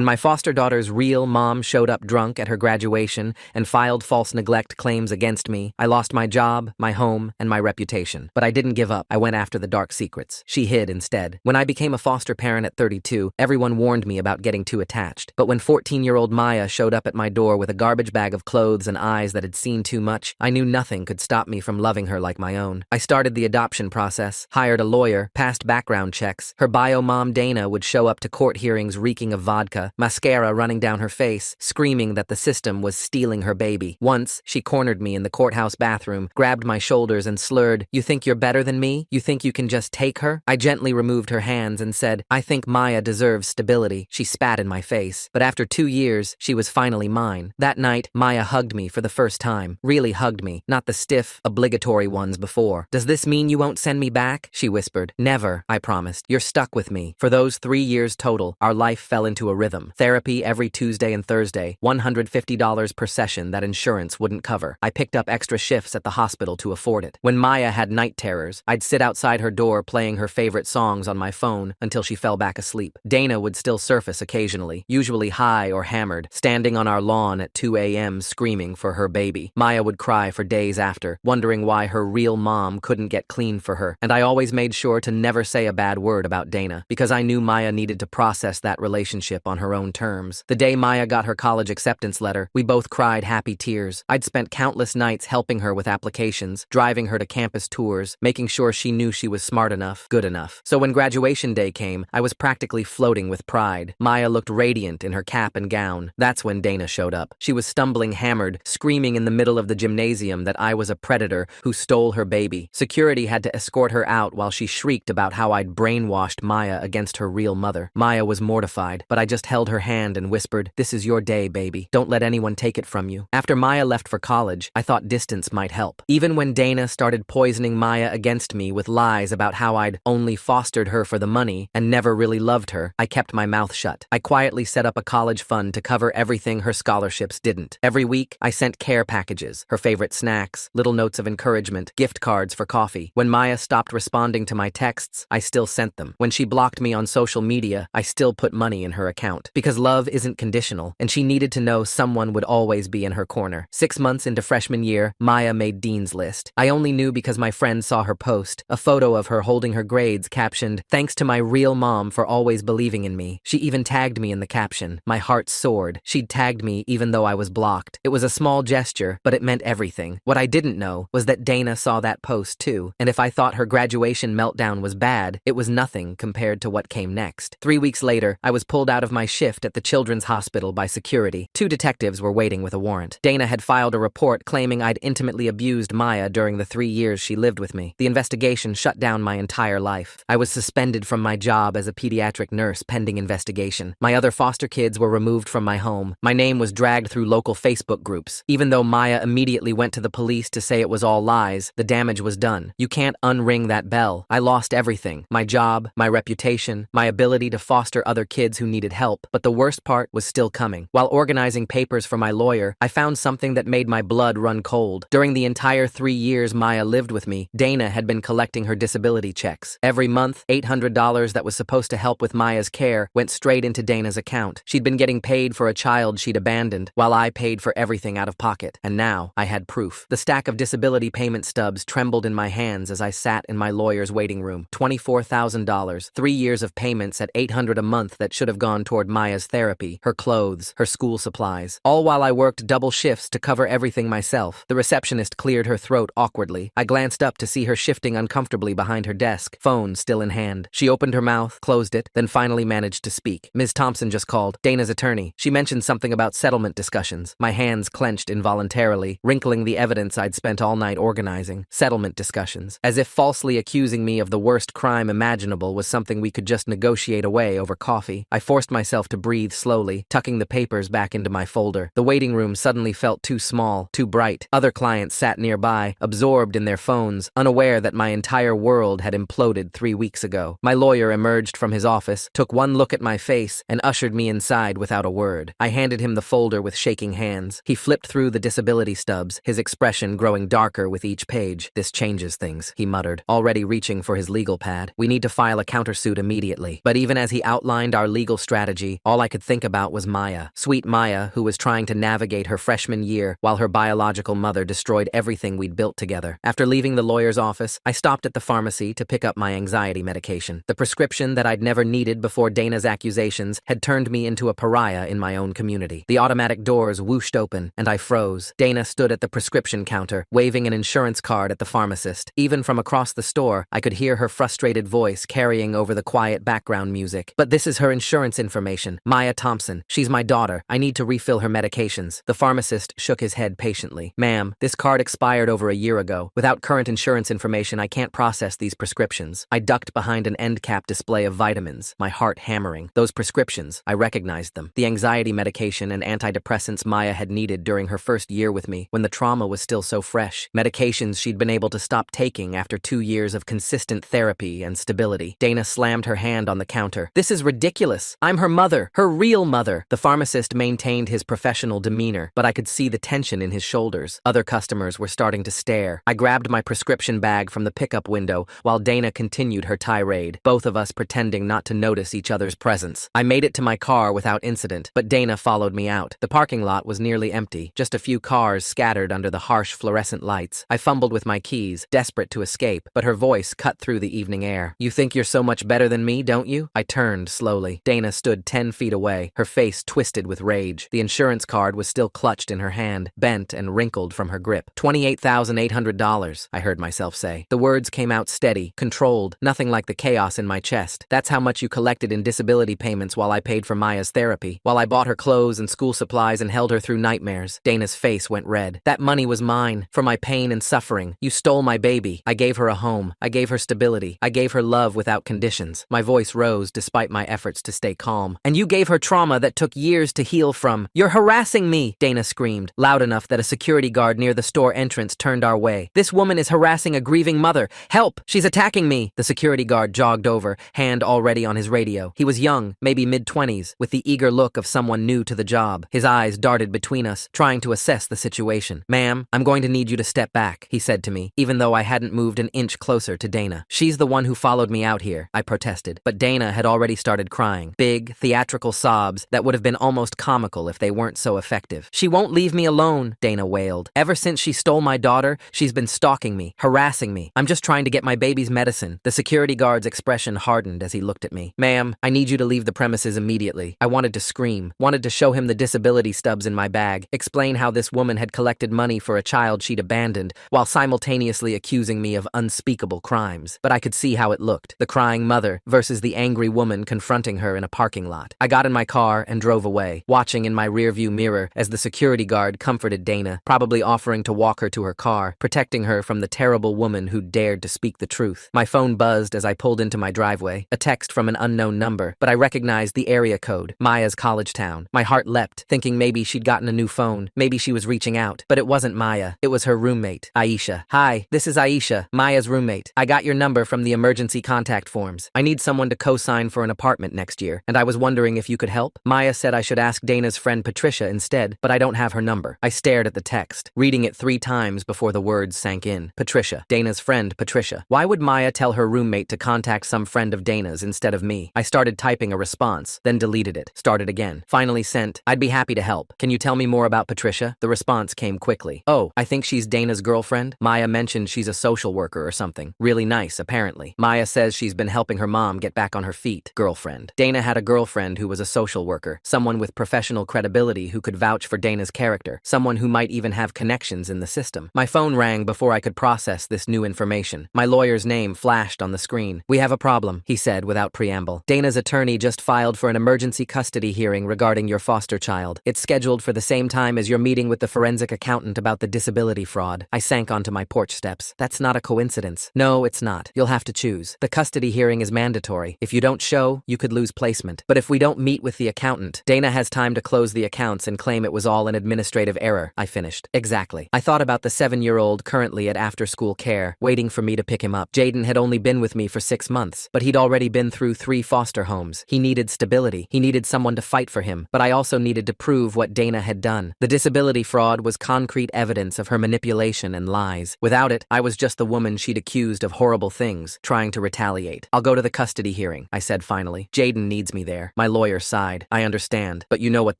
When my foster daughter's real mom showed up drunk at her graduation and filed false neglect claims against me, I lost my job, my home, and my reputation. But I didn't give up. I went after the dark secrets. She hid instead. When I became a foster parent at 32, everyone warned me about getting too attached. But when 14-year-old Maya showed up at my door with a garbage bag of clothes and eyes that had seen too much, I knew nothing could stop me from loving her like my own. I started the adoption process, hired a lawyer, passed background checks. Her bio mom Dana would show up to court hearings reeking of vodka, mascara running down her face, screaming that the system was stealing her baby. Once, she cornered me in the courthouse bathroom, grabbed my shoulders and slurred, "You think you're better than me? You think you can just take her?" I gently removed her hands and said, "I think Maya deserves stability." She spat in my face. But after 2 years, she was finally mine. That night, Maya hugged me for the first time. Really hugged me, not the stiff, obligatory ones before. "Does this mean you won't send me back?" she whispered. "Never," I promised. "You're stuck with me." For those 3 years total, our life fell into a rhythm. Therapy every Tuesday and Thursday, $150 per session that insurance wouldn't cover. I picked up extra shifts at the hospital to afford it. When Maya had night terrors, I'd sit outside her door playing her favorite songs on my phone until she fell back asleep. Dana would still surface occasionally, usually high or hammered, standing on our lawn at 2 a.m. screaming for her baby. Maya would cry for days after, wondering why her real mom couldn't get clean for her. And I always made sure to never say a bad word about Dana, because I knew Maya needed to process that relationship on her own terms. The day Maya got her college acceptance letter, we both cried happy tears. I'd spent countless nights helping her with applications, driving her to campus tours, making sure she knew she was smart enough, good enough. So when graduation day came, I was practically floating with pride. Maya looked radiant in her cap and gown. That's when Dana showed up. She was stumbling hammered, screaming in the middle of the gymnasium that I was a predator who stole her baby. Security had to escort her out while she shrieked about how I'd brainwashed Maya against her real mother. Maya was mortified, but I just held her hand and whispered, "This is your day, baby. Don't let anyone take it from you." After Maya left for college, I thought distance might help. Even when Dana started poisoning Maya against me with lies about how I'd only fostered her for the money and never really loved her, I kept my mouth shut. I quietly set up a college fund to cover everything her scholarships didn't. Every week, I sent care packages, her favorite snacks, little notes of encouragement, gift cards for coffee. When Maya stopped responding to my texts, I still sent them. When she blocked me on social media, I still put money in her account. Because love isn't conditional, and she needed to know someone would always be in her corner. 6 months into freshman year, Maya made Dean's List. I only knew because my friend saw her post, a photo of her holding her grades captioned, "Thanks to my real mom for always believing in me." She even tagged me in the caption. My heart soared. She'd tagged me even though I was blocked. It was a small gesture, but it meant everything. What I didn't know was that Dana saw that post too, and if I thought her graduation meltdown was bad, it was nothing compared to what came next. 3 weeks later, I was pulled out of my shift at the Children's Hospital by security. 2 detectives were waiting with a warrant. Dana had filed a report claiming I'd intimately abused Maya during the 3 years she lived with me. The investigation shut down my entire life. I was suspended from my job as a pediatric nurse pending investigation. My other foster kids were removed from my home. My name was dragged through local Facebook groups. Even though Maya immediately went to the police to say it was all lies, the damage was done. You can't unring that bell. I lost everything. My job, my reputation, my ability to foster other kids who needed help. But the worst part was still coming. While organizing papers for my lawyer, I found something that made my blood run cold. During the entire 3 years Maya lived with me, Dana had been collecting her disability checks. Every month, $800 that was supposed to help with Maya's care went straight into Dana's account. She'd been getting paid for a child she'd abandoned, while I paid for everything out of pocket. And now, I had proof. The stack of disability payment stubs trembled in my hands as I sat in my lawyer's waiting room. $24,000, 3 years of payments at $800 a month that should have gone toward Maya's therapy, her clothes, her school supplies. All while I worked double shifts to cover everything myself. The receptionist cleared her throat awkwardly. I glanced up to see her shifting uncomfortably behind her desk, phone still in hand. She opened her mouth, closed it, then finally managed to speak. "Ms. Thompson just called. Dana's attorney. She mentioned something about settlement discussions." My hands clenched involuntarily, wrinkling the evidence I'd spent all night organizing. Settlement discussions. As if falsely accusing me of the worst crime imaginable was something we could just negotiate away over coffee. I forced myself to breathe slowly, tucking the papers back into my folder. The waiting room suddenly felt too small, too bright. Other clients sat nearby, absorbed in their phones, unaware that my entire world had imploded 3 weeks ago. My lawyer emerged from his office, took one look at my face, and ushered me inside without a word. I handed him the folder with shaking hands. He flipped through the disability stubs, his expression growing darker with each page. "This changes things," he muttered, already reaching for his legal pad. "We need to file a countersuit immediately." But even as he outlined our legal strategy, pharmacy, all I could think about was Maya. Sweet Maya, who was trying to navigate her freshman year while her biological mother destroyed everything we'd built together. After leaving the lawyer's office, I stopped at the pharmacy to pick up my anxiety medication. The prescription that I'd never needed before Dana's accusations had turned me into a pariah in my own community. The automatic doors whooshed open, and I froze. Dana stood at the prescription counter, waving an insurance card at the pharmacist. Even from across the store, I could hear her frustrated voice carrying over the quiet background music. But this is her insurance information. Maya Thompson. She's my daughter. I need to refill her medications. The pharmacist shook his head patiently. Ma'am, this card expired over a year ago. Without current insurance information, I can't process these prescriptions. I ducked behind an end cap display of vitamins, my heart hammering. Those prescriptions, I recognized them. The anxiety medication and antidepressants Maya had needed during her first year with me, when the trauma was still so fresh. Medications she'd been able to stop taking after 2 years of consistent therapy and stability. Dana slammed her hand on the counter. This is ridiculous. I'm her mother, her real mother. The pharmacist maintained his professional demeanor, but I could see the tension in his shoulders. Other customers were starting to stare. I grabbed my prescription bag from the pickup window while Dana continued her tirade, both of us pretending not to notice each other's presence. I made it to my car without incident, but Dana followed me out. The parking lot was nearly empty, just a few cars scattered under the harsh fluorescent lights. I fumbled with my keys, desperate to escape, but her voice cut through the evening air. You think you're so much better than me, don't you? I turned slowly. Dana stood 10 feet away, her face twisted with rage. The insurance card was still clutched in her hand, bent and wrinkled from her grip. $28,800, I heard myself say. The words came out steady, controlled, nothing like the chaos in my chest. That's how much you collected in disability payments while I paid for Maya's therapy, while I bought her clothes and school supplies and held her through nightmares. Dana's face went red. That money was mine, for my pain and suffering. You stole my baby. I gave her a home. I gave her stability. I gave her love without conditions. My voice rose despite my efforts to stay calm. And you gave her trauma that took years to heal from. You're harassing me, Dana screamed, loud enough that a security guard near the store entrance turned our way. This woman is harassing a grieving mother. Help! She's attacking me! The security guard jogged over, hand already on his radio. He was young, maybe mid-20s, with the eager look of someone new to the job. His eyes darted between us, trying to assess the situation. Ma'am, I'm going to need you to step back, he said to me, even though I hadn't moved an inch closer to Dana. She's the one who followed me out here, I protested. But Dana had already started crying. Big, theatrical sobs that would have been almost comical if they weren't so effective. She won't leave me alone, Dana wailed. Ever since she stole my daughter, she's been stalking me, harassing me. I'm just trying to get my baby's medicine. The security guard's expression hardened as he looked at me. Ma'am, I need you to leave the premises immediately. I wanted to scream, wanted to show him the disability stubs in my bag, explain how this woman had collected money for a child she'd abandoned, while simultaneously accusing me of unspeakable crimes. But I could see how it looked, the crying mother versus the angry woman confronting her in a parking lot. I got in my car and drove away, watching in my rearview mirror as the security guard comforted Dana, probably offering to walk her to her car, protecting her from the terrible woman who dared to speak the truth. My phone buzzed as I pulled into my driveway, a text from an unknown number, but I recognized the area code, Maya's college town. My heart leapt, thinking maybe she'd gotten a new phone, maybe she was reaching out. But it wasn't Maya, it was her roommate, Aisha. Hi, this is Aisha, Maya's roommate. I got your number from the emergency contact forms. I need someone to co-sign for an apartment next year, and I was wondering if you could help. Maya said I should ask Dana's friend Patricia instead, but I don't have her number. I stared at the text, reading it 3 times before the words sank in. Patricia, Dana's friend Patricia. Why would Maya tell her roommate to contact some friend of Dana's instead of me? I started typing a response, then deleted it, started again. Finally sent, I'd be happy to help. Can you tell me more about Patricia? The response came quickly. Oh, I think she's Dana's girlfriend. Maya mentioned she's a social worker or something. Really nice, apparently. Maya says she's been helping her mom get back on her feet. Girlfriend. Dana had a girlfriend who was a social worker, someone with professional credibility who could vouch for Dana's character, someone who might even have connections in the system. My phone rang before I could process this new information. My lawyer's name flashed on the screen. We have a problem, he said without preamble. Dana's attorney just filed for an emergency custody hearing regarding your foster child. It's scheduled for the same time as your meeting with the forensic accountant about the disability fraud. I sank onto my porch steps. That's not a coincidence. No, it's not. You'll have to choose. The custody hearing is mandatory. If you don't show, you could lose placement. But if we don't meet with the accountant, Dana has time to close the accounts and claim it was all an administrative error. I finished. Exactly. I thought about the 7-year-old currently at after-school care, waiting for me to pick him up. Jaden had only been with me for 6 months, but he'd already been through 3 foster homes. He needed stability. He needed someone to fight for him, but I also needed to prove what Dana had done. The disability fraud was concrete evidence of her manipulation and lies. Without it, I was just the woman she'd accused of horrible things, trying to retaliate. I'll go to the custody hearing, I said finally. Jaden needs me there. My My lawyer sighed. I understand, but you know what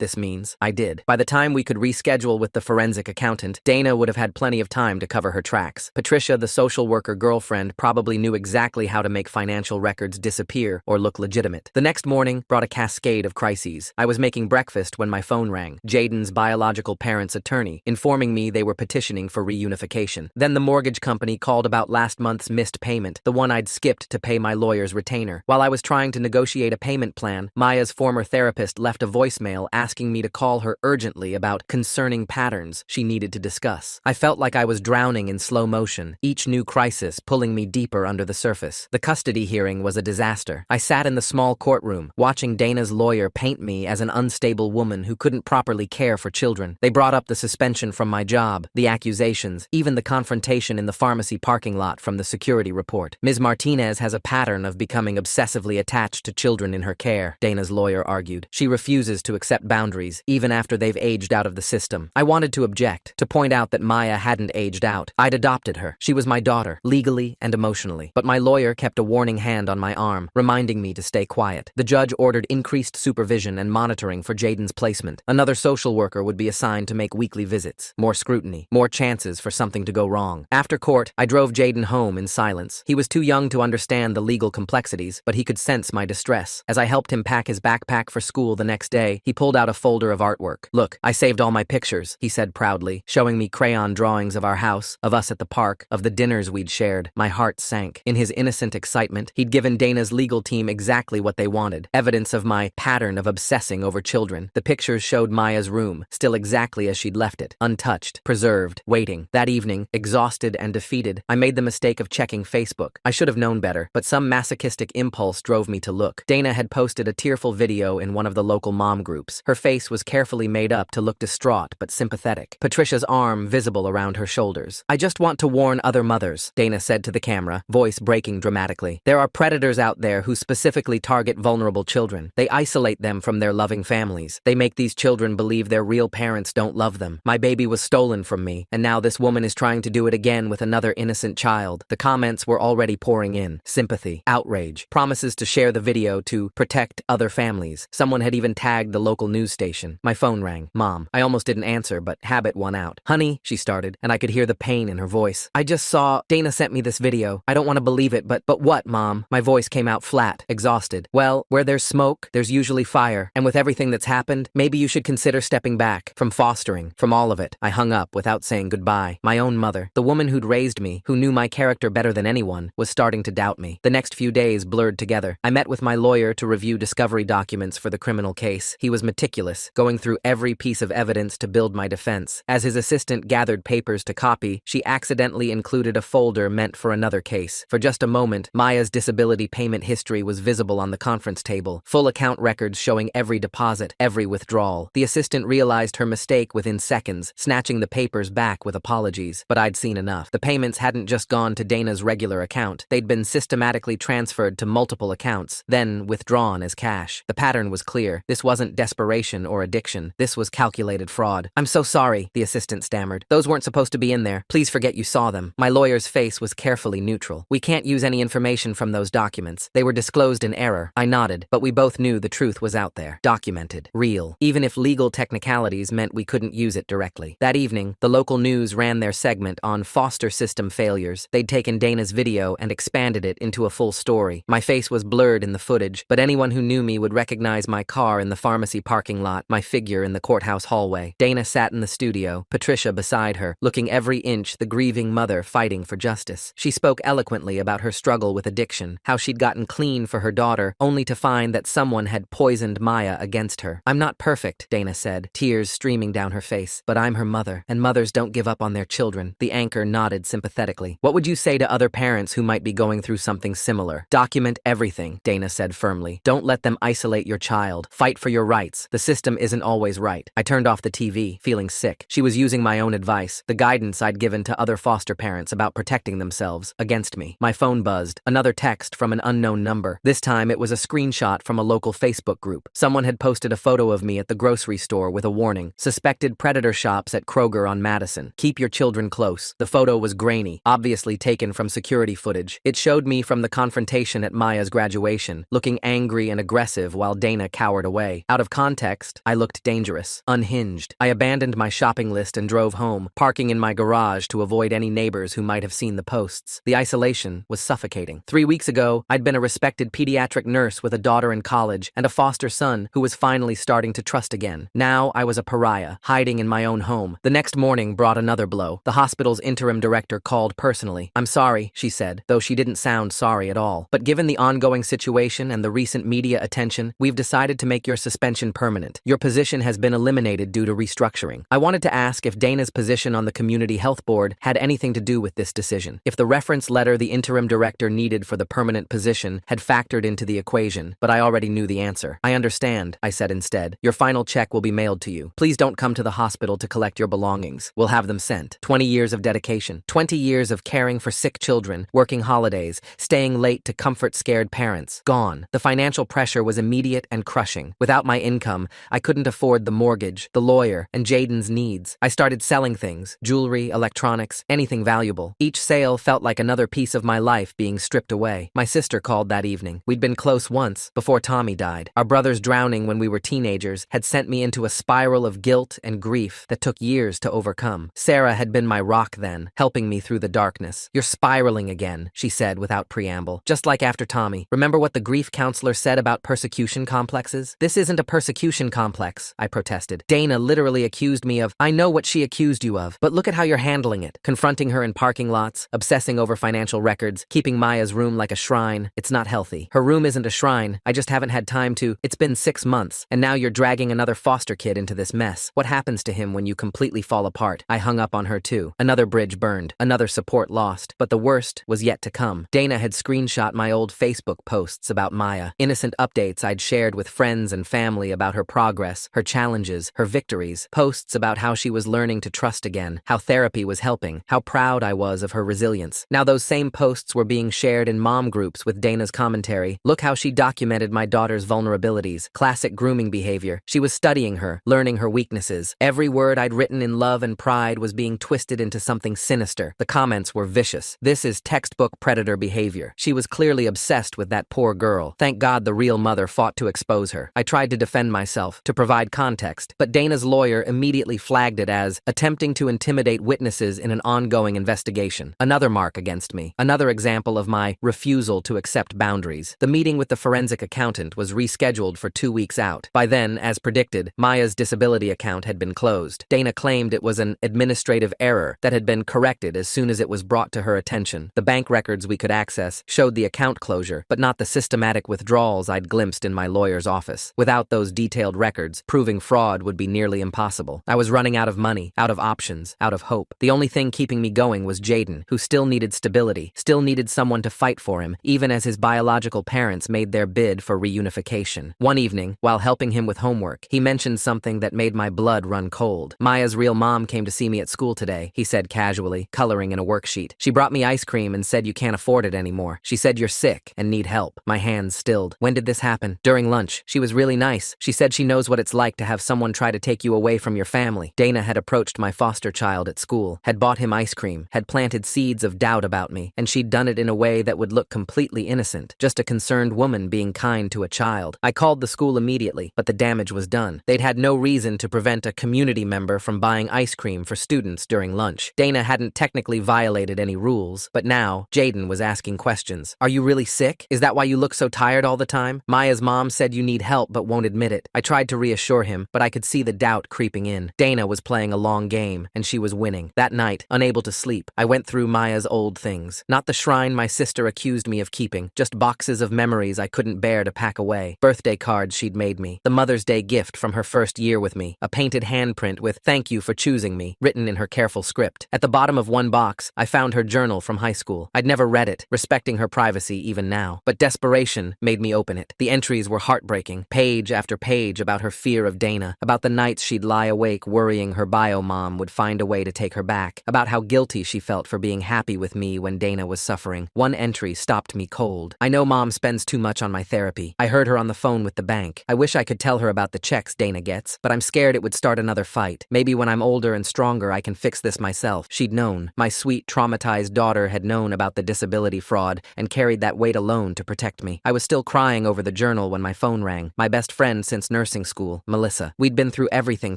this means. I did. By the time we could reschedule with the forensic accountant, Dana would have had plenty of time to cover her tracks. Patricia, the social worker girlfriend, probably knew exactly how to make financial records disappear or look legitimate. The next morning brought a cascade of crises. I was making breakfast when my phone rang. Jaden's biological parents' attorney, informing me they were petitioning for reunification. Then the mortgage company called about last month's missed payment, the one I'd skipped to pay my lawyer's retainer. While I was trying to negotiate a payment plan, Maya's former therapist left a voicemail asking me to call her urgently about concerning patterns she needed to discuss. I felt like I was drowning in slow motion, each new crisis pulling me deeper under the surface. The custody hearing was a disaster. I sat in the small courtroom, watching Dana's lawyer paint me as an unstable woman who couldn't properly care for children. They brought up the suspension from my job, the accusations, even the confrontation in the pharmacy parking lot from the security report. Ms. Martinez has a pattern of becoming obsessively attached to children in her care, Dana's lawyer argued. She refuses to accept boundaries, even after they've aged out of the system. I wanted to object, to point out that Maya hadn't aged out. I'd adopted her. She was my daughter, legally and emotionally. But my lawyer kept a warning hand on my arm, reminding me to stay quiet. The judge ordered increased supervision and monitoring for Jaden's placement. Another social worker would be assigned to make weekly visits. More scrutiny. More chances for something to go wrong. After court, I drove Jaden home in silence. He was too young to understand the legal complexities, but he could sense my distress. As I helped him pack his backpack for school the next day, he pulled out a folder of artwork. Look, I saved all my pictures, he said proudly, showing me crayon drawings of our house, of us at the park, of the dinners we'd shared. My heart sank. In his innocent excitement, he'd given Dana's legal team exactly what they wanted, evidence of my pattern of obsessing over children. The pictures showed Maya's room, still exactly as she'd left it, untouched, preserved, waiting. That evening, exhausted and defeated, I made the mistake of checking Facebook. I should have known better, but some masochistic impulse drove me to look. Dana had posted a tearful video in one of the local mom groups. Her face was carefully made up to look distraught but sympathetic, Patricia's arm visible around her shoulders. I just want to warn other mothers, Dana said to the camera, voice breaking dramatically. There are predators out there who specifically target vulnerable children. They isolate them from their loving families. They make these children believe their real parents don't love them. My baby was stolen from me, and now this woman is trying to do it again with another innocent child. The comments were already pouring in. Sympathy, outrage, promises to share the video to protect other families. Someone had even tagged the local news station. My phone rang. Mom. I almost didn't answer, but habit won out. Honey, she started, and I could hear the pain in her voice. I just saw, Dana sent me this video. I don't want to believe it, but what, Mom? My voice came out flat, exhausted. Well, where there's smoke, there's usually fire, and with everything that's happened, maybe you should consider stepping back, from fostering, from all of it. I hung up without saying goodbye. My own mother, the woman who'd raised me, who knew my character better than anyone, was starting to doubt me. The next few days blurred together. I met with my lawyer to review discovery documents for the criminal case. He was meticulous, going through every piece of evidence to build my defense. As his assistant gathered papers to copy, she accidentally included a folder meant for another case. For just a moment, Maya's disability payment history was visible on the conference table, full account records showing every deposit, every withdrawal. The assistant realized her mistake within seconds, snatching the papers back with apologies. But I'd seen enough. The payments hadn't just gone to Dana's regular account. They'd been systematically transferred to multiple accounts, then withdrawn as cash. The pattern was clear. This wasn't desperation or addiction. This was calculated fraud. I'm so sorry, the assistant stammered. Those weren't supposed to be in there. Please forget you saw them. My lawyer's face was carefully neutral. We can't use any information from those documents. They were disclosed in error. I nodded, but we both knew the truth was out there. Documented. Real. Even if legal technicalities meant we couldn't use it directly. That evening, the local news ran their segment on foster system failures. They'd taken Dana's video and expanded it into a full story. My face was blurred in the footage, but anyone who knew me would recognize my car in the pharmacy parking lot, my figure in the courthouse hallway. Dana sat in the studio, Patricia beside her, looking every inch the grieving mother fighting for justice. She spoke eloquently about her struggle with addiction, how she'd gotten clean for her daughter, only to find that someone had poisoned Maya against her. I'm not perfect, Dana said, tears streaming down her face, but I'm her mother, and mothers don't give up on their children. The anchor nodded sympathetically. What would you say to other parents who might be going through something similar? Document everything, Dana said firmly. Don't let them isolate your child. Fight for your rights. The system isn't always right. I turned off the TV, feeling sick. She was using my own advice, the guidance I'd given to other foster parents about protecting themselves, against me. My phone buzzed. Another text from an unknown number. This time it was a screenshot from a local Facebook group. Someone had posted a photo of me at the grocery store with a warning. Suspected predator shops at Kroger on Madison. Keep your children close. The photo was grainy, obviously taken from security footage. It showed me from the confrontation at Maya's graduation, looking angry and aggressive aggressive while Dana cowered away. Out of context, I looked dangerous, unhinged. I abandoned my shopping list and drove home, parking in my garage to avoid any neighbors who might have seen the posts. The isolation was suffocating. 3 weeks ago, I'd been a respected pediatric nurse with a daughter in college and a foster son who was finally starting to trust again. Now I was a pariah, hiding in my own home. The next morning brought another blow. The hospital's interim director called personally. "I'm sorry," she said, though she didn't sound sorry at all. "But given the ongoing situation and the recent media attention, we've decided to make your suspension permanent. Your position has been eliminated due to restructuring." I wanted to ask if Dana's position on the Community Health Board had anything to do with this decision. If the reference letter the interim director needed for the permanent position had factored into the equation, but I already knew the answer. "I understand," I said instead. "Your final check will be mailed to you. Please don't come to the hospital to collect your belongings. We'll have them sent." 20 years of dedication, 20 years of caring for sick children, working holidays, staying late to comfort scared parents. Gone. The financial pressure was immediate and crushing. Without my income, I couldn't afford the mortgage, the lawyer, and Jaden's needs. I started selling things, jewelry, electronics, anything valuable. Each sale felt like another piece of my life being stripped away. My sister called that evening. We'd been close once, before Tommy died. Our brothers drowning when we were teenagers had sent me into a spiral of guilt and grief that took years to overcome. Sarah had been my rock then, helping me through the darkness. "You're spiraling again," she said without preamble. "Just like after Tommy. Remember what the grief counselor said about persecution complexes? This isn't a persecution complex," I protested. "Dana literally accused me of—" "I know what she accused you of, but look at how you're handling it. Confronting her in parking lots, obsessing over financial records, keeping Maya's room like a shrine. It's not healthy. Her room isn't a shrine. I just haven't had time to— It's been 6 months, and now you're dragging another foster kid into this mess. What happens to him when you completely fall apart?" I hung up on her too. Another bridge burned, another support lost, but the worst was yet to come. Dana had screenshot my old Facebook posts about Maya, innocent updates I'd shared with friends and family about her progress, her challenges, her victories, posts about how she was learning to trust again, how therapy was helping, how proud I was of her resilience. Now those same posts were being shared in mom groups with Dana's commentary. "Look how she documented my daughter's vulnerabilities, classic grooming behavior. She was studying her, learning her weaknesses. Every word I'd written in love and pride was being twisted into something sinister." The comments were vicious. "This is textbook predator behavior. She was clearly obsessed with that poor girl. Thank God the real mother fought to expose her." I tried to defend myself, to provide context, but Dana's lawyer immediately flagged it as attempting to intimidate witnesses in an ongoing investigation. Another mark against me. Another example of my refusal to accept boundaries. The meeting with the forensic accountant was rescheduled for 2 weeks out. By then, as predicted, Maya's disability account had been closed. Dana claimed it was an administrative error that had been corrected as soon as it was brought to her attention. The bank records we could access showed the account closure, but not the systematic withdrawals I'd glimpsed in my lawyer's office. Without those detailed records, proving fraud would be nearly impossible. I was running out of money, out of options, out of hope. The only thing keeping me going was Jaden, who still needed stability, still needed someone to fight for him, even as his biological parents made their bid for reunification. One evening, while helping him with homework, he mentioned something that made my blood run cold. "Maya's real mom came to see me at school today," he said casually, coloring in a worksheet. "She brought me ice cream and said you can't afford it anymore. She said you're sick and need help." My hands stilled. "When did this happen?" "During lunch. She was really nice. She said she knows what it's like to have someone try to take you away from your family." Dana had approached my foster child at school, had bought him ice cream, had planted seeds of doubt about me, and she'd done it in a way that would look completely innocent, just a concerned woman being kind to a child. I called the school immediately, but the damage was done. They'd had no reason to prevent a community member from buying ice cream for students during lunch. Dana hadn't technically violated any rules, but now Jaden was asking questions. "Are you really sick? Is that why you look so tired all the time? Maya's mom said you need help but won't admit it." I tried to reassure him, but I could see the doubt creeping in. Dana was playing a long game, and she was winning. That night, unable to sleep, I went through Maya's old things. Not the shrine my sister accused me of keeping, just boxes of memories I couldn't bear to pack away. Birthday cards she'd made me, the Mother's Day gift from her first year with me, a painted handprint with "Thank you for choosing me" written in her careful script. At the bottom of one box, I found her journal from high school. I'd never read it, respecting her privacy even now, but desperation made me open it. The entries were heartbreaking, page after page about her fear of Dana, about the nights she'd lie awake worrying her bio mom would find a way to take her back, about how guilty she felt for being happy with me when Dana was suffering. One entry stopped me cold. "I know mom spends too much on my therapy. I heard her on the phone with the bank. I wish I could tell her about the checks Dana gets, but I'm scared it would start another fight. Maybe when I'm older and stronger I can fix this myself." She'd known. My sweet, traumatized daughter had known about the disability fraud and carried that weight alone to protect me. I was still crying over the journal when my phone rang. My best friend since nursing school, Melissa. We'd been through everything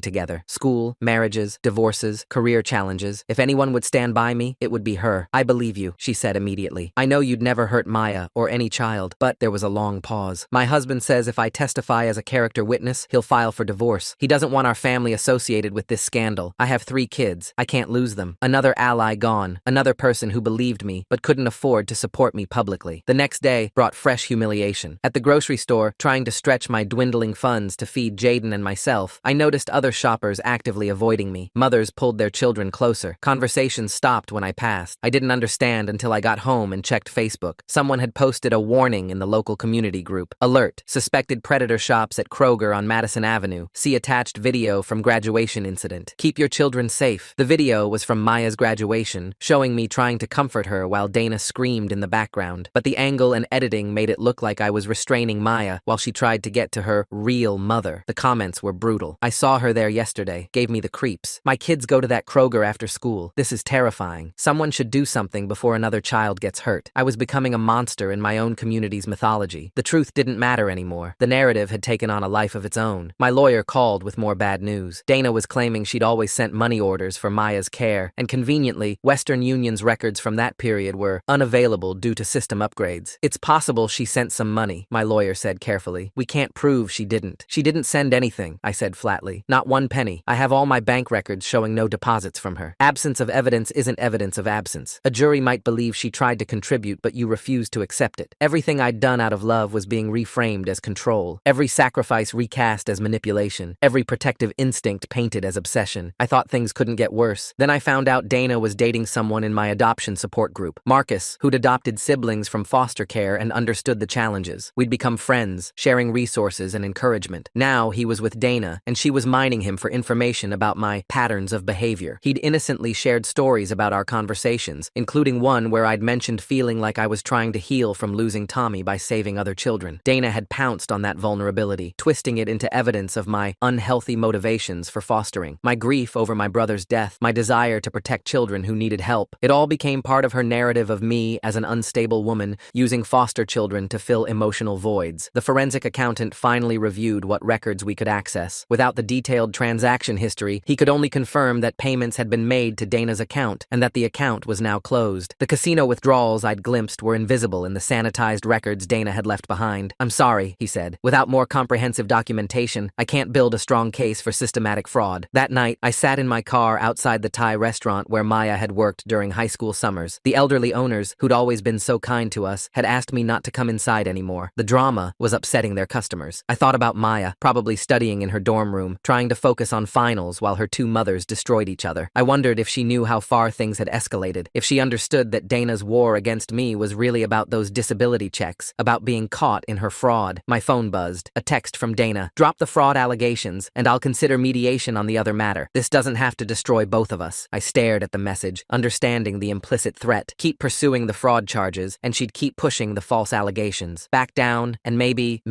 together. School, marriages, divorces, career challenges. If anyone would stand by me, it would be her. I believe you, she said immediately. I know you'd never hurt Maya or any child, but there was a long pause. My husband says if I testify as a character witness, he'll file for divorce. He doesn't want our family associated with this scandal. I have 3 kids. I can't lose them. Another ally gone. Another person who believed me, but couldn't afford to support me publicly. The next day brought fresh humiliation. At the grocery store, trying to stretch my dwindling funds to feed Jaden and myself, I noticed other shoppers actively avoiding me. Mothers pulled their children closer. Conversations stopped when I passed. I didn't understand until I got home and checked Facebook. Someone had posted a warning in the local community group. Alert: suspected predator shops at Kroger on Madison Avenue. See attached video from graduation incident. Keep your children safe. The video was from Maya's graduation, showing me trying to comfort her while Dana screamed in the background. But the angle and editing made it look like I was restraining Maya while she tried to get to her real mother. The comments were brutal. I saw her there yesterday. Gave me the creeps. My kids go to that Kroger after school. This is terrifying. Someone should do something before another child gets hurt. I was becoming a monster in my own community's mythology. The truth didn't matter anymore. The narrative had taken on a life of its own. My lawyer called with more bad news. Dana was claiming she'd always sent money orders for Maya's care, and conveniently, Western Union's records from that period were unavailable due to system upgrades. It's possible she sent some money, my lawyer said carefully. We can't prove she didn't. She didn't send anything, I said flatly. Not 1 penny. I have all my bank records showing no deposits from her. Absence of evidence isn't evidence of absence. A jury might believe she tried to contribute, but you refused to accept it. Everything I'd done out of love was being reframed as control. Every sacrifice recast as manipulation. Every protective instinct painted as obsession. I thought things couldn't get worse. Then I found out Dana was dating someone in my adoption support group, Marcus, who'd adopted siblings from foster care and understood the challenges. We'd become friends, sharing resources and encouragement. Now he was with Dana, and she was mining him for information about my patterns of behavior. He'd innocently shared stories about our conversations, including one where I'd mentioned feeling like I was trying to heal from losing Tommy by saving other children. Dana had pounced on that vulnerability, twisting it into evidence of my unhealthy motivations for fostering, my grief over my brother's death, my desire to protect children who needed help. It all became part of her narrative of me as an unstable woman using foster children to fill emotional voids. The forensic accountant finally reviewed what records we could access. Without the detailed transaction history, he could only confirm that payments had been made to Dana's account and that the account was now closed. The casino withdrawals I'd glimpsed were invisible in the sanitized records Dana had left behind. I'm sorry, he said. Without more comprehensive documentation, I can't build a strong case for systematic fraud. That night, I sat in my car outside the Thai restaurant where Maya had worked during high school summers. The elderly owners, who'd always been so kind to us, had asked me not to come inside anymore. The drama was upsetting their customers. I thought about Maya, probably studying in her dorm room, trying to focus on finals while her 2 mothers destroyed each other. I wondered if she knew how far things had escalated, if she understood that Dana's war against me was really about those disability checks, about being caught in her fraud. My phone buzzed. A text from Dana. Drop the fraud allegations, and I'll consider mediation on the other matter. This doesn't have to destroy both of us. I stared at the message, understanding the implicit threat. Keep pursuing the fraud charges, and she'd keep pushing the false allegations. Back down, and maybe,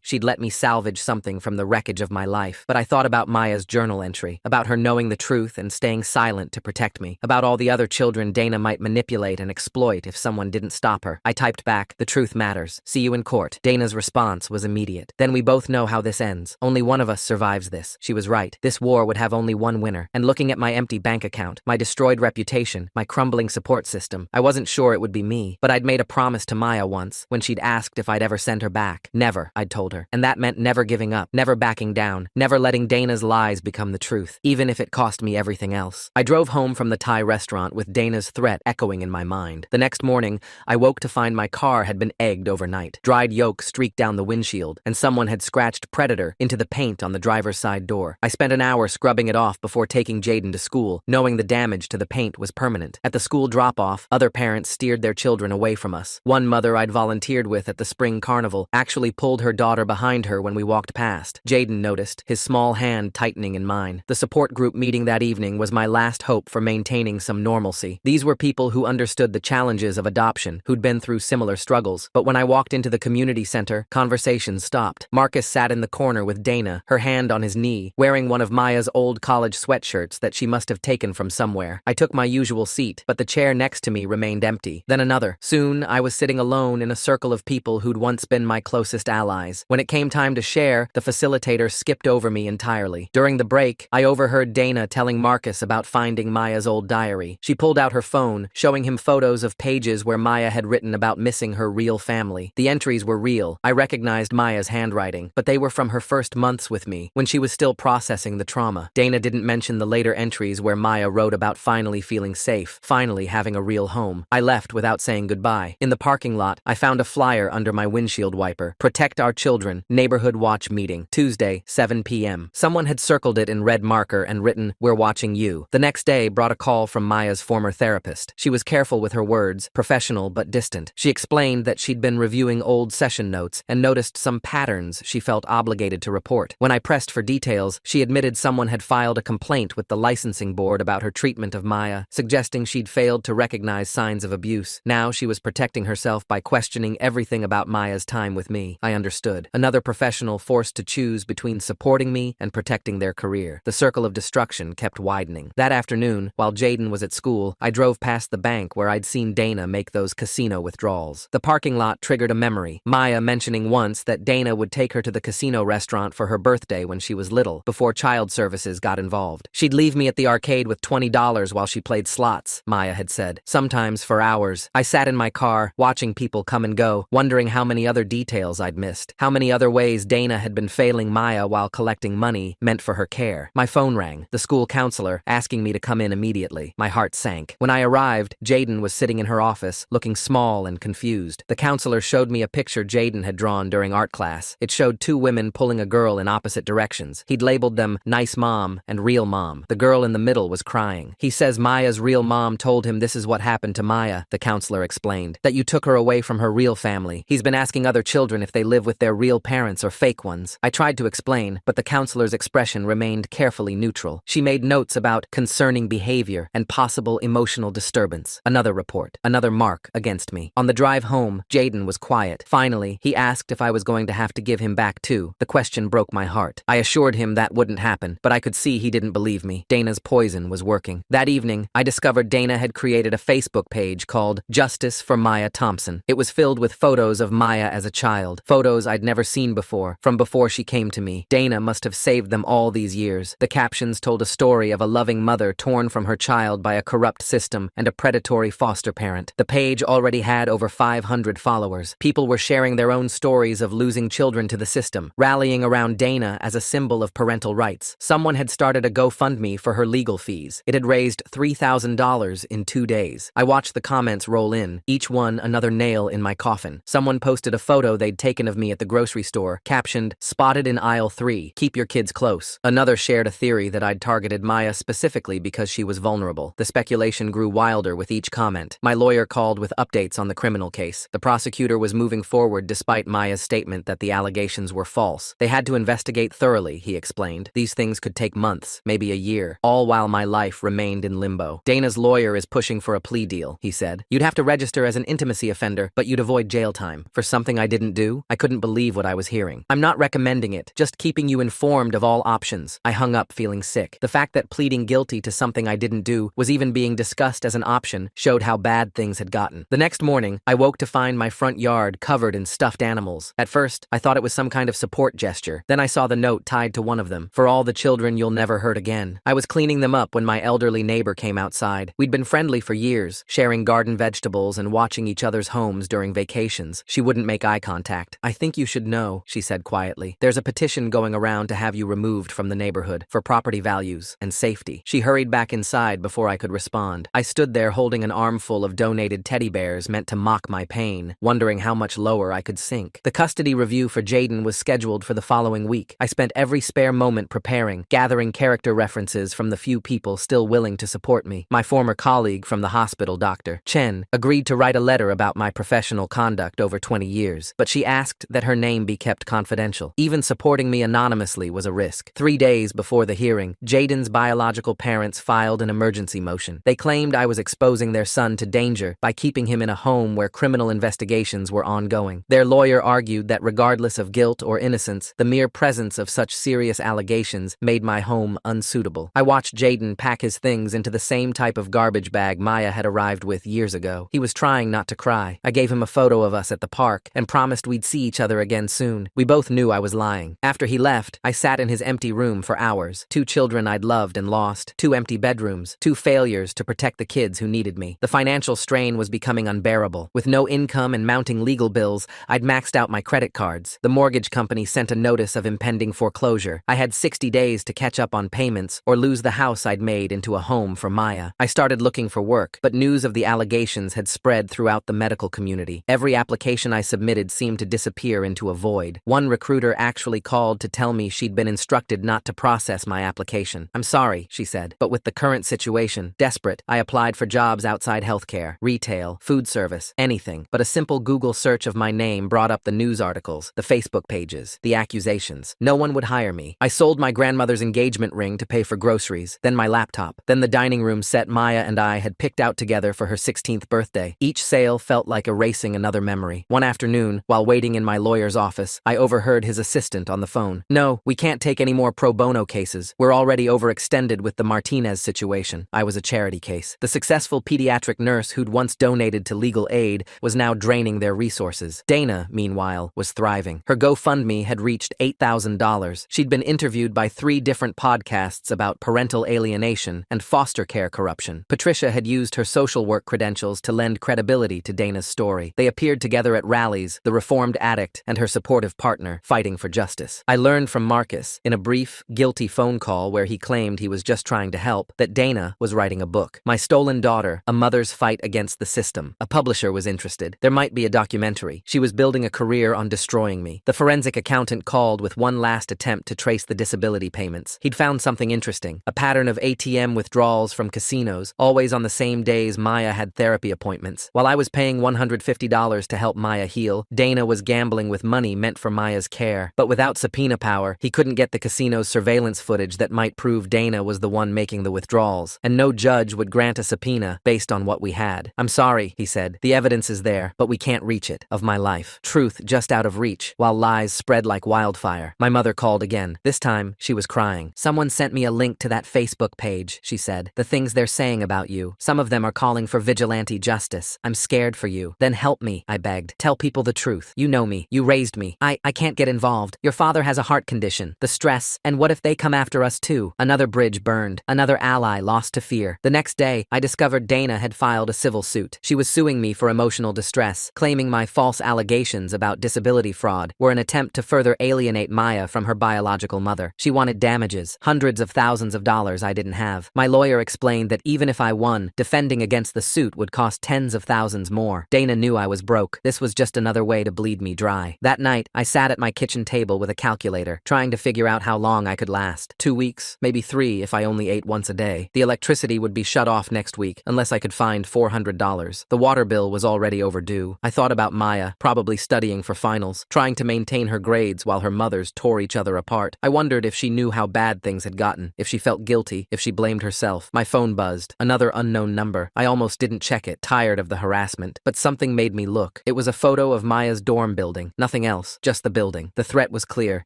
she'd let me salvage something from the wreckage of my life. But I thought about Maya's journal entry, about her knowing the truth and staying silent to protect me, about all the other children Dana might manipulate and exploit if someone didn't stop her. I typed back, "The truth matters. See you in court." Dana's response was immediate. "Then we both know how this ends. Only one of us survives this." She was right. This war would have only one winner. And looking at my empty bank account, my destroyed reputation, my crumbling support system, I wasn't sure it would be me. But I'd made a promise to Maya once, when she'd asked if I'd ever send her back. Never, I'd told her. And that meant never giving up, never backing down, never letting Dana's lies become the truth, even if it cost me everything else. I drove home from the Thai restaurant with Dana's threat echoing in my mind. The next morning, I woke to find my car had been egged overnight. Dried yolk streaked down the windshield, and someone had scratched Predator into the paint on the driver's side door. I spent an hour scrubbing it off before taking Jaden to school, knowing the damage to the paint was permanent. At the school drop-off, other parents steered their children away from us. One mother I'd volunteered with at the spring carnival actually pulled her daughter behind her when we walked past. Jaden noticed, his small hand tightening in mine. The support group meeting that evening was my last hope for maintaining some normalcy. These were people who understood the challenges of adoption, who'd been through similar struggles. But when I walked into the community center, conversations stopped. Marcus sat in the corner with Dana, her hand on his knee, wearing one of Maya's old college sweatshirts that she must have taken from somewhere. I took my usual seat, but the chair next to me remained empty. Then another. Soon, I was sitting alone in a circle of people who'd once been my my closest allies. When it came time to share, the facilitator skipped over me entirely. During the break, I overheard Dana telling Marcus about finding Maya's old diary. She pulled out her phone, showing him photos of pages where Maya had written about missing her real family. The entries were real. I recognized Maya's handwriting, but they were from her first months with me, when she was still processing the trauma. Dana didn't mention the later entries where Maya wrote about finally feeling safe, finally having a real home. I left without saying goodbye. In the parking lot, I found a flyer under my windshield wiper. Protect Our Children, Neighborhood Watch Meeting, Tuesday, 7 p.m. Someone had circled it in red marker and written, "We're watching you." The next day brought a call from Maya's former therapist. She was careful with her words, professional but distant. She explained that she'd been reviewing old session notes and noticed some patterns she felt obligated to report. When I pressed for details, she admitted someone had filed a complaint with the licensing board about her treatment of Maya, suggesting she'd failed to recognize signs of abuse. Now she was protecting herself by questioning everything about Maya's time with me. I understood. Another professional forced to choose between supporting me and protecting their career. The circle of destruction kept widening. That afternoon, while Jaden was at school, I drove past the bank where I'd seen Dana make those casino withdrawals. The parking lot triggered a memory. Maya mentioning once that Dana would take her to the casino restaurant for her birthday when she was little, before child services got involved. She'd leave me at the arcade with $20 while she played slots, Maya had said, sometimes for hours. I sat in my car, watching people come and go, wondering how many other details I'd missed, how many other ways Dana had been failing Maya while collecting money meant for her care. My phone rang, the school counselor asking me to come in immediately. My heart sank. When I arrived, Jaden was sitting in her office, looking small and confused. The counselor showed me a picture Jaden had drawn during art class. It showed two women pulling a girl in opposite directions. He'd labeled them nice mom and real mom. The girl in the middle was crying. He says Maya's real mom told him this is what happened to Maya, the counselor explained, that you took her away from her real family. He's been asking other children if they live with their real parents or fake ones. I tried to explain, but the counselor's expression remained carefully neutral. She made notes about concerning behavior and possible emotional disturbance. Another report, another mark against me. On the drive home, Jaden was quiet. Finally, he asked if I was going to have to give him back too. The question broke my heart. I assured him that wouldn't happen, but I could see he didn't believe me. Dana's poison was working. That evening, I discovered Dana had created a Facebook page called Justice for Maya Thompson. It was filled with photos of Maya as a child, photos I'd never seen before, from before she came to me. Dana must have saved them all these years. The captions told a story of a loving mother torn from her child by a corrupt system and a predatory foster parent. The page already had over 500 followers. People were sharing their own stories of losing children to the system, rallying around Dana as a symbol of parental rights. Someone had started a GoFundMe for her legal fees. It had raised $3,000 in 2 days. I watched the comments roll in, each one another nail in my coffin. Someone posted a photo they'd taken of me at the grocery store, captioned, "Spotted in aisle 3, keep your kids close." Another shared a theory that I'd targeted Maya specifically because she was vulnerable. The speculation grew wilder with each comment. My lawyer called with updates on the criminal case. The prosecutor was moving forward despite Maya's statement that the allegations were false. They had to investigate thoroughly, he explained. These things could take months, maybe a year, all while my life remained in limbo. Dana's lawyer is pushing for a plea deal, he said. You'd have to register as an intimacy offender, but you'd avoid jail time. For something I didn't do? I couldn't believe what I was hearing. I'm not recommending it, just keeping you informed of all options. I hung up feeling sick. The fact that pleading guilty to something I didn't do was even being discussed as an option showed how bad things had gotten. The next morning, I woke to find my front yard covered in stuffed animals. At first, I thought it was some kind of support gesture. Then I saw the note tied to one of them. For all the children you'll never hurt again. I was cleaning them up when my elderly neighbor came outside. We'd been friendly for years, sharing garden vegetables and watching each other's homes during vacations. She wouldn't make eye contact. I think you should know, she said quietly. There's a petition going around to have you removed from the neighborhood for property values and safety. She hurried back inside before I could respond. I stood there holding an armful of donated teddy bears meant to mock my pain, wondering how much lower I could sink. The custody review for Jaden was scheduled for the following week. I spent every spare moment preparing, gathering character references from the few people still willing to support me. My former colleague from the hospital, Dr. Chen, agreed to write a letter about my professional conduct over 20 years, but she asked that her name be kept confidential. Even supporting me anonymously was a risk. 3 days before the hearing, Jaden's biological parents filed an emergency motion. They claimed I was exposing their son to danger by keeping him in a home where criminal investigations were ongoing. Their lawyer argued that regardless of guilt or innocence, the mere presence of such serious allegations made my home unsuitable. I watched Jaden pack his things into the same type of garbage bag Maya had arrived with years ago. He was trying not to cry. I gave him a photo of us at the park and promised promised we'd see each other again soon. We both knew I was lying. After he left, I sat in his empty room for hours. 2 children I'd loved and lost, 2 empty bedrooms, 2 failures to protect the kids who needed me. The financial strain was becoming unbearable. With no income and mounting legal bills, I'd maxed out my credit cards. The mortgage company sent a notice of impending foreclosure. I had 60 days to catch up on payments or lose the house I'd made into a home for Maya. I started looking for work, but news of the allegations had spread throughout the medical community. Every application I submitted seemed to disappear into a void. One recruiter actually called to tell me she'd been instructed not to process my application. "I'm sorry," she said, "but with the current situation, desperate, I applied for jobs outside healthcare, retail, food service, anything." But a simple Google search of my name brought up the news articles, the Facebook pages, the accusations. No one would hire me. I sold my grandmother's engagement ring to pay for groceries, then my laptop, then the dining room set Maya and I had picked out together for her 16th birthday. Each sale felt like erasing another memory. One afternoon, while waiting in my lawyer's office, I overheard his assistant on the phone. "No, we can't take any more pro bono cases. We're already overextended with the Martinez situation." I was a charity case. The successful pediatric nurse who'd once donated to legal aid was now draining their resources. Dana, meanwhile, was thriving. Her GoFundMe had reached $8,000. She'd been interviewed by 3 different podcasts about parental alienation and foster care corruption. Patricia had used her social work credentials to lend credibility to Dana's story. They appeared together at rallies, the reformed addict and her supportive partner, fighting for justice. I learned from Marcus, in a brief, guilty phone call where he claimed he was just trying to help, that Dana was writing a book. My Stolen Daughter, A Mother's Fight Against the System. A publisher was interested. There might be a documentary. She was building a career on destroying me. The forensic accountant called with one last attempt to trace the disability payments. He'd found something interesting, a pattern of ATM withdrawals from casinos, always on the same days Maya had therapy appointments. While I was paying $150 to help Maya heal, Dana was gambling with money meant for Maya's care. But without subpoena power, he couldn't get the casino's surveillance footage that might prove Dana was the one making the withdrawals, and no judge would grant a subpoena based on what we had. "I'm sorry," he said. "The evidence is there, but we can't reach it." Of my life. Truth just out of reach, while lies spread like wildfire. My mother called again. This time, she was crying. "Someone sent me a link to that Facebook page," she said. "The things they're saying about you. Some of them are calling for vigilante justice. I'm scared for you." "Then help me," I begged. "Tell people the truth. You know me. You raised me. I can't get involved. Your father has a heart condition. The stress. And what if they come after us too?" Another bridge burned. Another ally lost to fear. The next day, I discovered Dana had filed a civil suit. She was suing me for emotional distress, claiming my false allegations about disability fraud were an attempt to further alienate Maya from her biological mother. She wanted damages, hundreds of thousands of dollars I didn't have. My lawyer explained that even if I won, defending against the suit would cost tens of thousands more. Dana knew I was broke. This was just another way to bleed me dry. That night, I sat at my kitchen table with a calculator, trying to figure out how long I could last. 2 weeks, maybe 3 if I only ate once a day. The electricity would be shut off next week, unless I could find $400. The water bill was already overdue. I thought about Maya, probably studying for finals, trying to maintain her grades while her mothers tore each other apart. I wondered if she knew how bad things had gotten, if she felt guilty, if she blamed herself. My phone buzzed. Another unknown number. I almost didn't check it, tired of the harassment. But something made me look. It was a photo of Maya's dorm building. Nothing else, just the building. The threat was clear.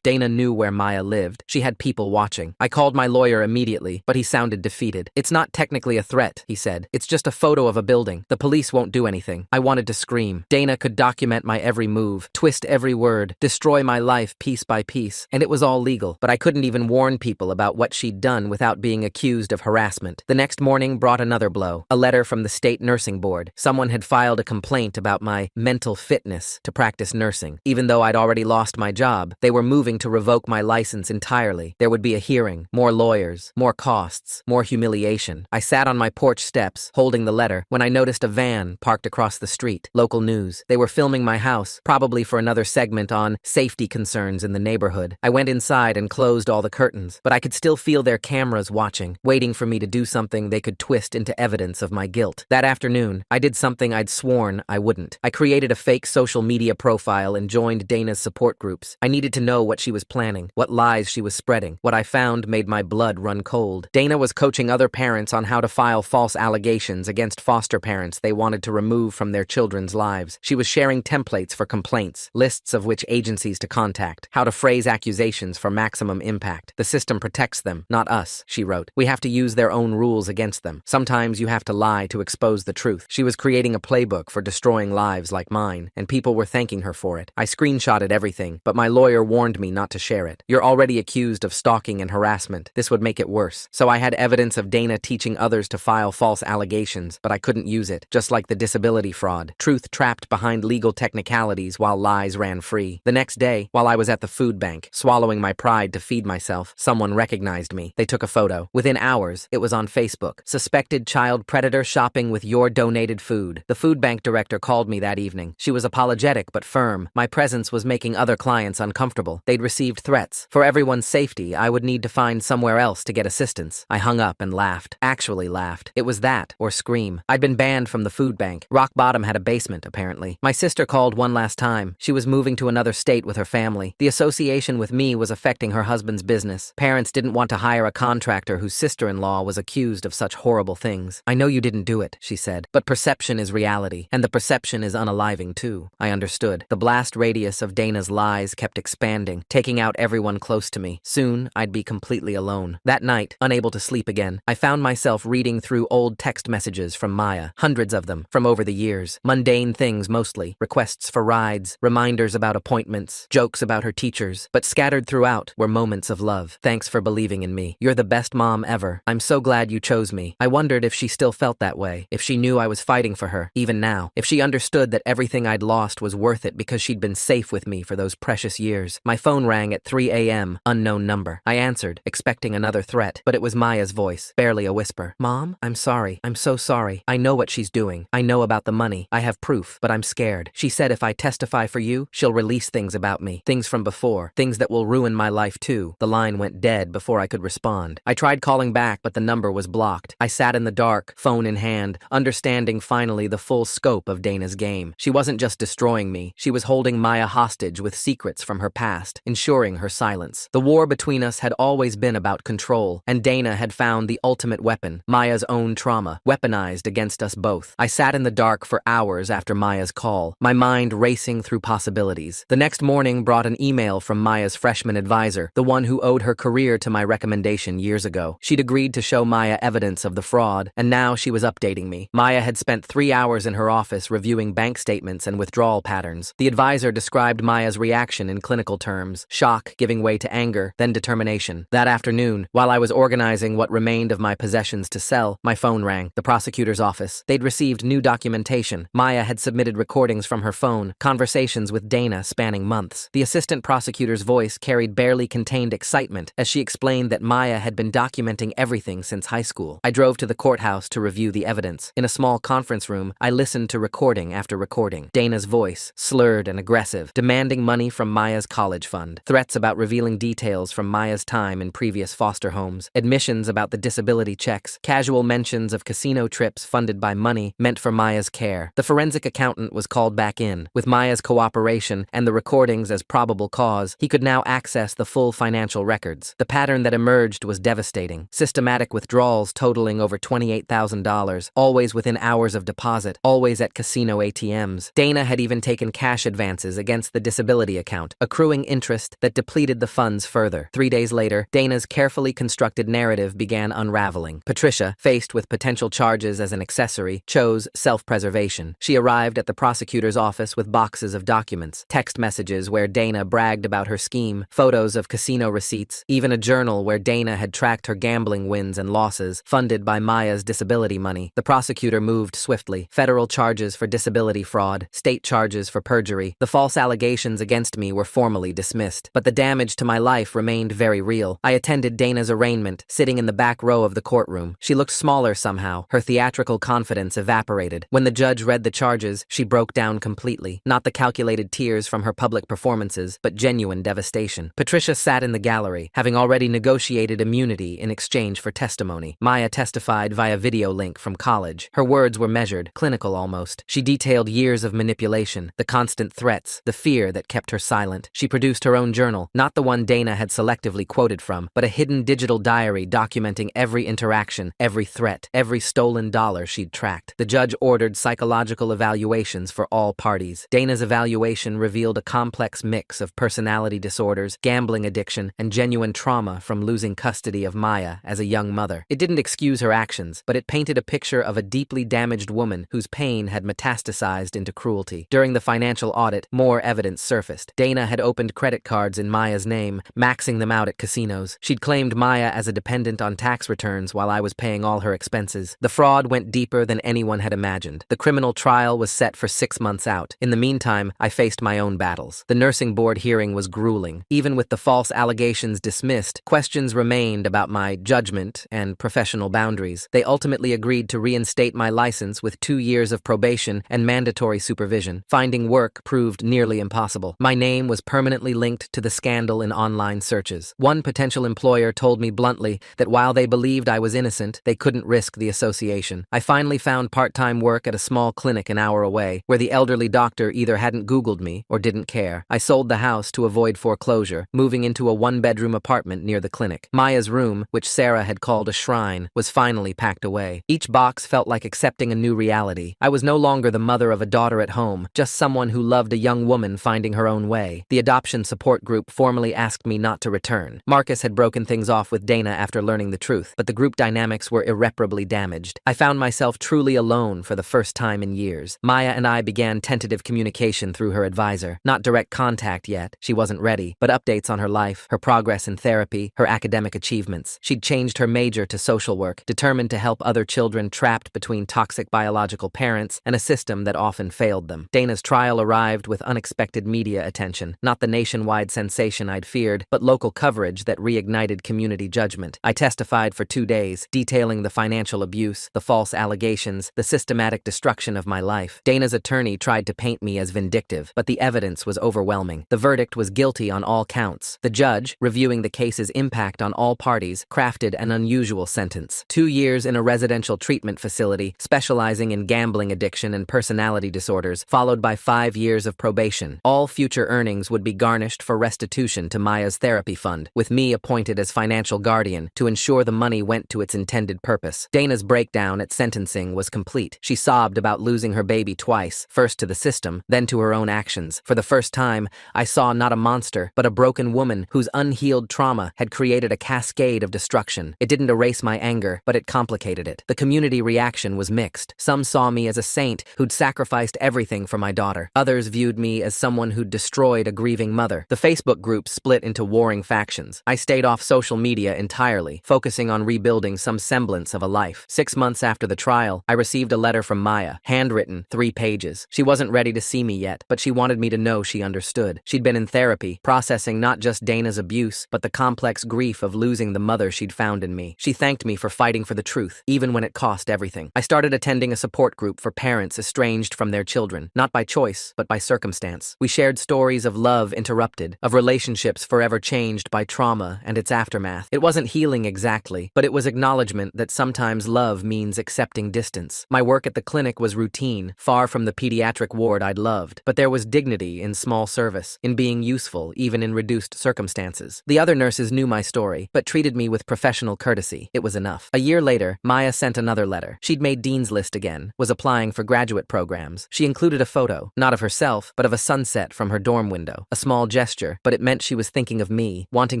Dana knew where Maya lived. She had people watching. I called my lawyer immediately, but he sounded defeated. "It's not technically a threat," he said. "It's just a photo of a building. The police won't do anything." I wanted to scream. Dana could document my every move, twist every word, destroy my life piece by piece, and it was all legal. But I couldn't even warn people about what she'd done without being accused of harassment. The next morning brought another blow. A letter from the state nursing board. Someone had filed a complaint about my mental fitness to practice nursing. Even though I'd already lost my job, they were moving to revoke my license entirely. There would be a hearing, more lawyers, more costs, more humiliation. I sat on my porch steps, holding the letter, when I noticed a van parked across the street. Local news. They were filming my house, probably for another segment on safety concerns in the neighborhood. I went inside and closed all the curtains, but I could still feel their cameras watching, waiting for me to do something they could twist into evidence of my guilt. That afternoon, I did something I'd sworn I wouldn't. I created a fake social media profile and joined Dana's support groups. I needed to know what she was planning, what lies she was spreading. What I found made my blood run cold. Dana was coaching other parents on how to file false allegations against foster parents they wanted to remove from their children's lives. She was sharing templates for complaints, lists of which agencies to contact, how to phrase accusations for maximum impact. "The system protects them, not us," she wrote. "We have to use their own rules against them. Sometimes you have to lie to expose the truth." She was creating a playbook for destroying lives like mine, and people were thanking her for it. I screenshotted everything, but my lawyer warned me not to share it. You're already accused of stalking and harassment. This would make it worse. So I had evidence of Dana teaching others to file false allegations, but I couldn't use it, just like the disability fraud. Truth trapped behind legal technicalities while lies ran free. The next day, while I was at the food bank, swallowing my pride to feed myself, someone recognized me. They took a photo. Within hours, it was on Facebook. Suspected child predator shopping with your donated food. The food bank director called me that evening. She was apologetic but firm. My presence was making other clients uncomfortable. They'd received threats. For everyone's safety, I would need to find somewhere else to get assistance. I hung up and laughed. Actually laughed. It was that, or scream. I'd been banned from the food bank. Rock Bottom had a basement, apparently. My sister called one last time. She was moving to another state with her family. The association with me was affecting her husband's business. Parents didn't want to hire a contractor whose sister-in-law was accused of such horrible things. I know you didn't do it, she said, but perception is reality, and the perception is unaliving too. I understood. The blast radius of Dana's lies kept expanding, taking out everyone close to me. Soon, I'd be completely alone. That night, unable to sleep again, I found myself reading through old text messages from Maya, hundreds of them, from over the years. Mundane things mostly, requests for rides, reminders about appointments, jokes about her teachers, but scattered throughout were moments of love. Thanks for believing in me. You're the best mom ever. I'm so glad you chose me. I wondered if she still felt that way, if she knew I was fighting for her, even now, if she understood that everything I'd lost was worth it because she'd been safe with me for those precious years. My phone rang at 3 a.m., unknown number. I answered, expecting another threat, but it was Maya's voice, barely a whisper. Mom, I'm sorry. I'm so sorry. I know what she's doing. I know about the money. I have proof, but I'm scared. She said if I testify for you, she'll release things about me, things from before, things that will ruin my life too. The line went dead before I could respond. I tried calling back, but the number was blocked. I sat in the dark, phone in hand, understanding finally the full scope of Dana's game. She wasn't just destroying me. She was holding Maya hostage with secrets from her past, ensuring her silence. The war between us had always been about control, and Dana had found the ultimate weapon, Maya's own trauma, weaponized against us both. I sat in the dark for hours after Maya's call, my mind racing through possibilities. The next morning brought an email from Maya's freshman advisor, the one who owed her career to my recommendation years ago. She'd agreed to show Maya evidence of the fraud, and now she was updating me. Maya had spent 3 hours in her office reviewing bank statements and withdrawal patterns. The advisor described Maya's reaction in clinical terms, shock giving way to anger, then determination. That afternoon, while I was organizing what remained of my possessions to sell, my phone rang. The prosecutor's office. They'd received new documentation. Maya had submitted recordings from her phone, conversations with Dana spanning months. The assistant prosecutor's voice carried barely contained excitement as she explained that Maya had been documenting everything since high school. I drove to the courthouse to review the evidence. In a small conference room, I listened to recording after recording. Dana's voice, slurred and aggressive, demanding money from Maya's college fund. Threats about revealing details from Maya's time in previous foster homes. Admissions about the disability checks. Casual mentions of casino trips funded by money meant for Maya's care. The forensic accountant was called back in. With Maya's cooperation and the recordings as probable cause, he could now access the full financial records. The pattern that emerged was devastating. Systematic withdrawals totaling over $28,000, always within hours of deposit, always at casino ATMs. Dana had even taken cash advances against the disability account, accruing interest that depleted the funds further. 3 days later, Dana's carefully constructed narrative began unraveling. Patricia, faced with potential charges as an accessory, chose self-preservation. She arrived at the prosecutor's office with boxes of documents, text messages where Dana bragged about her scheme, photos of casino receipts, even a journal where Dana had tracked her gambling wins and losses, funded by Maya's disability money. The prosecutor moved swiftly. Federal charges for disability fraud, state charges for perjury. The false allegations against me were formally dismissed, but the damage to my life remained very real. I attended Dana's arraignment, sitting in the back row of the courtroom. She looked smaller somehow. Her theatrical confidence evaporated. When the judge read the charges, she broke down completely. Not the calculated tears from her public performances, but genuine devastation. Patricia sat in the gallery, having already negotiated immunity in exchange for testimony. Maya testified via video link from college. Her words were measured, clinical almost. She detailed years of manipulation, the constant threats, the fear that kept her silent. She produced her own journal, not the one Dana had selectively quoted from, but a hidden digital diary documenting every interaction, every threat, every stolen dollar she'd tracked. The judge ordered psychological evaluations for all parties. Dana's evaluation revealed a complex mix of personality disorders, gambling addiction, and genuine trauma from losing custody of Maya as a young mother. It didn't excuse her actions, but it painted a picture of a deeply damaged woman whose pain had metastasized into cruelty. During During the financial audit, more evidence surfaced. Dana had opened credit cards in Maya's name, maxing them out at casinos. She'd claimed Maya as a dependent on tax returns while I was paying all her expenses. The fraud went deeper than anyone had imagined. The criminal trial was set for 6 months out. In the meantime, I faced my own battles. The nursing board hearing was grueling. Even with the false allegations dismissed, questions remained about my judgment and professional boundaries. They ultimately agreed to reinstate my license with 2 years of probation and mandatory supervision. Finding work proved nearly impossible. My name was permanently linked to the scandal in online searches. One potential employer told me bluntly that while they believed I was innocent, they couldn't risk the association. I finally found part-time work at a small clinic an hour away, where the elderly doctor either hadn't Googled me or didn't care. I sold the house to avoid foreclosure, moving into a 1-bedroom apartment near the clinic. Maya's room, which Sarah had called a shrine, was finally packed away. Each box felt like accepting a new reality. I was no longer the mother of a daughter at home, just someone who loved a young woman finding her own way. The adoption support group formally asked me not to return. Marcus had broken things off with Dana after learning the truth, but the group dynamics were irreparably damaged. I found myself truly alone for the first time in years. Maya and I began tentative communication through her advisor. Not direct contact yet, she wasn't ready, but updates on her life, her progress in therapy, her academic achievements. She'd changed her major to social work, determined to help other children trapped between toxic biological parents and a system that often failed them. Dana's trial arrived with unexpected media attention, not the nationwide sensation I'd feared, but local coverage that reignited community judgment. I testified for 2 days, detailing the financial abuse, the false allegations, the systematic destruction of my life. Dana's attorney tried to paint me as vindictive, but the evidence was overwhelming. The verdict was guilty on all counts. The judge, reviewing the case's impact on all parties, crafted an unusual sentence: 2 years in a residential treatment facility specializing in gambling addiction and personality disorders, followed by 5 years of probation. All future earnings would be garnished for restitution to Maya's therapy fund, with me appointed as financial guardian to ensure the money went to its intended purpose. Dana's breakdown at sentencing was complete. She sobbed about losing her baby twice, first to the system, then to her own actions. For the first time, I saw not a monster, but a broken woman whose unhealed trauma had created a cascade of destruction. It didn't erase my anger, but it complicated it. The community reaction was mixed. Some saw me as a saint who'd sacrificed everything for my daughter. Others viewed me as someone who'd destroyed a grieving mother. The Facebook group split into warring factions. I stayed off social media entirely, focusing on rebuilding some semblance of a life. 6 months after the trial, I received a letter from Maya, handwritten, 3 pages. She wasn't ready to see me yet, but she wanted me to know she understood. She'd been in therapy, processing not just Dana's abuse, but the complex grief of losing the mother she'd found in me. She thanked me for fighting for the truth, even when it cost everything. I started attending a support group for parents estranged from their children, not by choice, but by circumstance. We shared stories of love interrupted, of relationships forever changed by trauma and its aftermath. It wasn't healing exactly, but it was acknowledgement that sometimes love means accepting distance. My work at the clinic was routine, far from the pediatric ward I'd loved, but there was dignity in small service, in being useful even in reduced circumstances. The other nurses knew my story, but treated me with professional courtesy. It was enough. A year later, Maya sent another letter. She'd made Dean's List again, was applying for graduate programs. She included a photo, not of herself, but of a sunset from her dorm window. A small gesture, but it meant she was thinking of me, wanting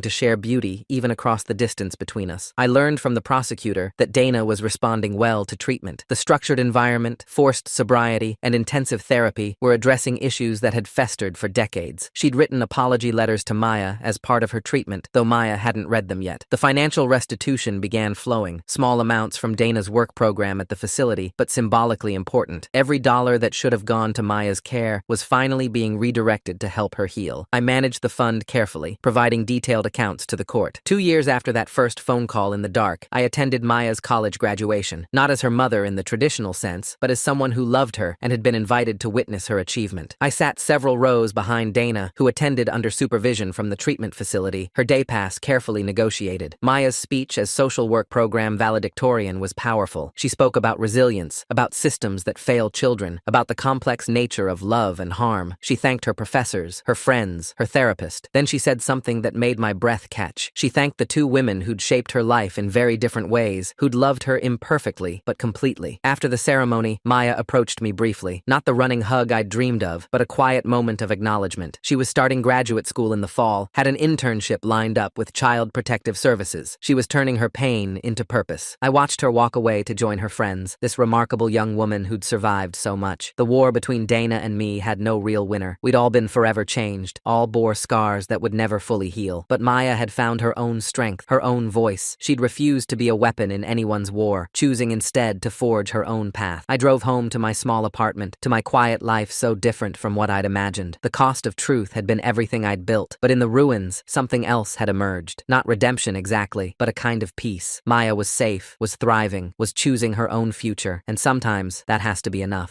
to share beauty even across the distance between us. I learned from the prosecutor that Dana was responding well to treatment. The structured environment, forced sobriety, and intensive therapy were addressing issues that had festered for decades. She'd written apology letters to Maya as part of her treatment, though Maya hadn't read them yet. The financial restitution began flowing, small amounts from Dana's work program at the facility, but symbolically important. Every dollar that should have gone to Maya's care was finally being redirected to help her heal. I managed the fund carefully, providing detailed accounts to the court. 2 years after that first phone call in the dark, I attended Maya's college graduation, not as her mother in the traditional sense, but as someone who loved her and had been invited to witness her achievement. I sat several rows behind Dana, who attended under supervision from the treatment facility, her day pass carefully negotiated. Maya's speech as social work program valedictorian was powerful. She spoke about resilience, about systems that fail children, about the complex nature of love and harm. She thanked her professors, her friends, her therapist. Then she said something that made my breath catch. She thanked the 2 women who'd shaped her life in very different ways, who'd loved her imperfectly but completely. After the ceremony, Maya approached me briefly. Not the running hug I'd dreamed of, but a quiet moment of acknowledgement. She was starting graduate school in the fall, had an internship lined up with Child Protective Services. She was turning her pain into purpose. I watched her walk away to join her friends, this remarkable young woman who'd survived so much. The war between Dana Dana and me had no real winner. We'd all been forever changed, all bore scars that would never fully heal. But Maya had found her own strength, her own voice. She'd refused to be a weapon in anyone's war, choosing instead to forge her own path. I drove home to my small apartment, to my quiet life so different from what I'd imagined. The cost of truth had been everything I'd built, but in the ruins, something else had emerged. Not redemption exactly, but a kind of peace. Maya was safe, was thriving, was choosing her own future, and sometimes that has to be enough.